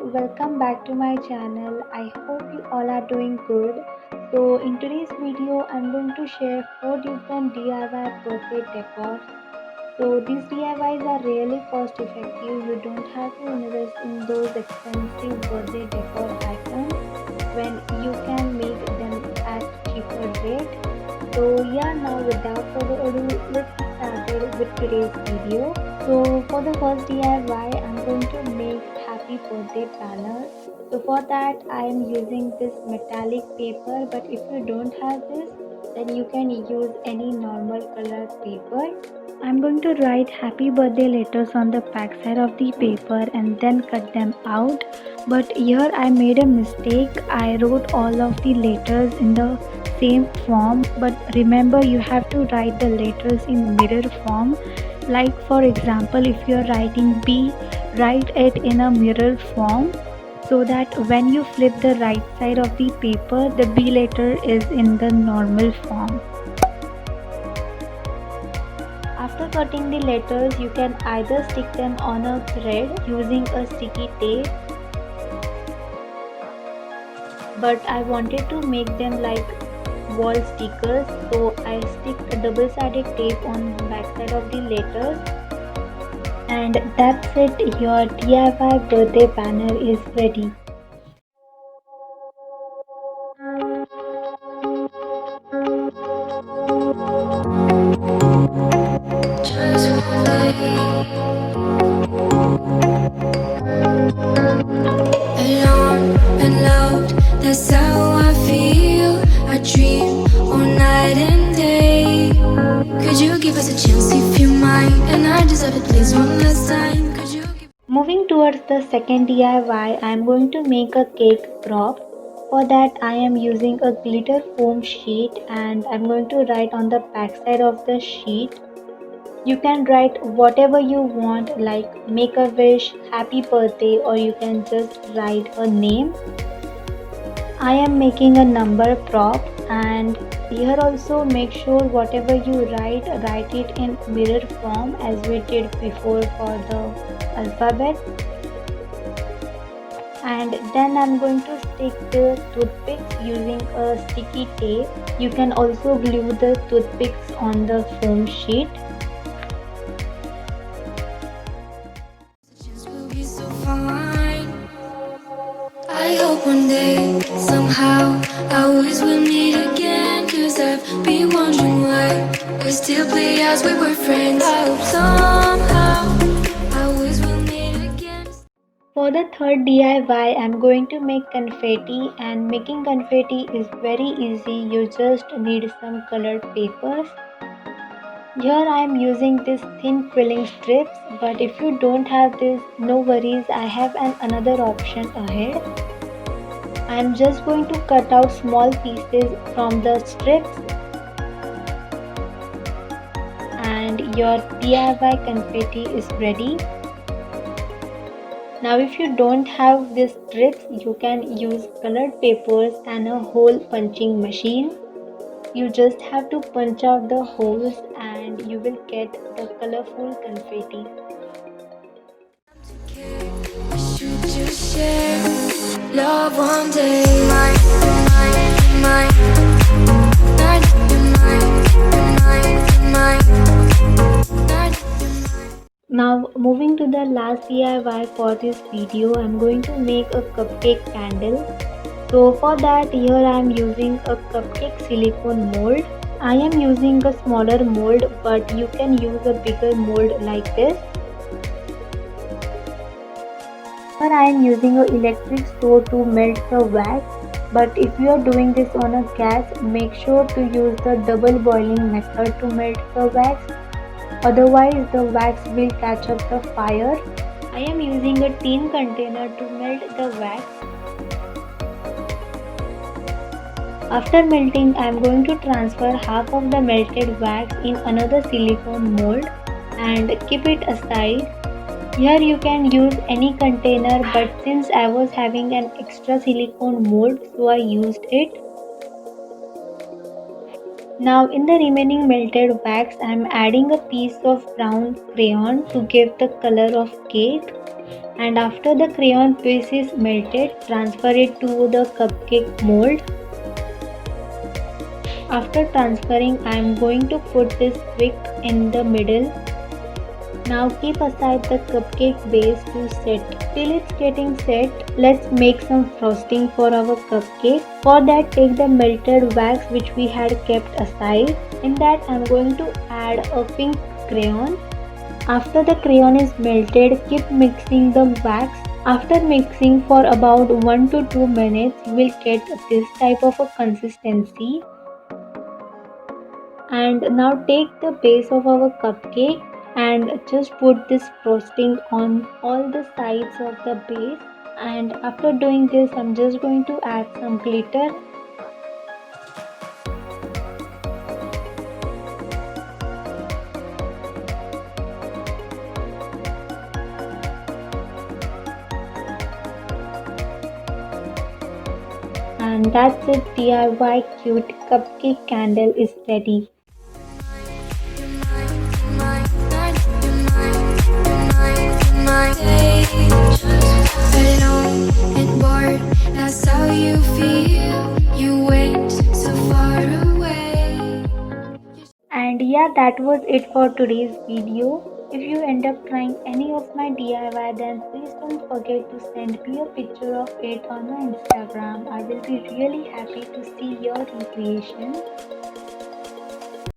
welcome back to my channel. I hope you all are doing good. So in today's video I'm going to share 4 different DIY birthday decors. So these DIYs are really cost effective. You don't have to invest in those expensive birthday decor items when you can make them at cheaper rate. So yeah, now without further ado, let's get started with today's video. So for the first DIY, I'm going to make happy birthday planner. So for that I am using this metallic paper, but if you don't have this, then you can use any normal color paper. I'm going to write happy birthday letters on the back side of the paper and then cut them out. But here I made a mistake. I wrote all of the letters in the same form, but remember you have to write the letters in mirror form. Like for example, if you are writing B, write it in a mirror form so that when you flip the right side of the paper, the B letter is in the normal form. After cutting the letters, you can either stick them on a thread using a sticky tape, but I wanted to make them like wall stickers, so I stick a double-sided tape on the back side of the letters. And that's it, your DIY birthday banner is ready. Alone and loved, that's how I feel. I dream all night and day. Could you give us a chance if you mind? And I deserve it, please, one last time. Could you give... Moving towards the second DIY, I am going to make a cake prop. For that I am using a glitter foam sheet and I'm going to write on the back side of the sheet. You can write whatever you want, like make a wish, happy birthday, or you can just write a name. I am making a number prop, and here also make sure whatever you write it in mirror form as we did before for the alphabet. And then I'm going to stick the toothpicks using a sticky tape. You can also glue the toothpicks on the foam sheet. We'll be so fine. I hope one day, somehow, I always will meet again. Cause I've been wondering why we still play as we were friends. I hope somehow I always will meet again. For the third DIY, I'm going to make confetti, and making confetti is very easy. You just need some colored papers. Here I am using this thin quilling strips, but if you don't have this, no worries, I have another option ahead. I am just going to cut out small pieces from the strips, and your DIY confetti is ready. Now if you don't have these strips, you can use colored papers and a hole punching machine. You just have to punch out the holes and you will get the colorful confetti. We should just share love one day. Now moving to the last DIY for this video, I'm going to make a cupcake candle. So for that, here I am using a cupcake silicone mold. I am using a smaller mold, but you can use a bigger mold like this. Here I am using an electric stove to melt the wax, but if you are doing this on a gas, make sure to use the double boiling method to melt the wax. Otherwise the wax will catch up the fire. I am using a tin container to melt the wax. After melting, I am going to transfer half of the melted wax in another silicone mold and keep it aside. Here you can use any container, but since I was having an extra silicone mold, so I used it. Now in the remaining melted wax, I am adding a piece of brown crayon to give the color of cake. And after the crayon piece is melted, transfer it to the cupcake mold. After transferring, I am going to put this wick in the middle. Now keep aside the cupcake base to set. Till it's getting set, let's make some frosting for our cupcake. For that, take the melted wax which we had kept aside. In that, I am going to add a pink crayon. After the crayon is melted, keep mixing the wax. After mixing for about 1 to 2 minutes, you will get this type of a consistency. And now take the base of our cupcake and just put this frosting on all the sides of the base. And after doing this, I'm just going to add some glitter. And that's it, DIY cute cupcake candle is ready. Alone and bored, that's how you feel. You went so far away. And yeah, that was it for today's video. If you end up trying any of my DIY, then please don't forget to send me a picture of it on my Instagram. I will be really happy to see your recreation.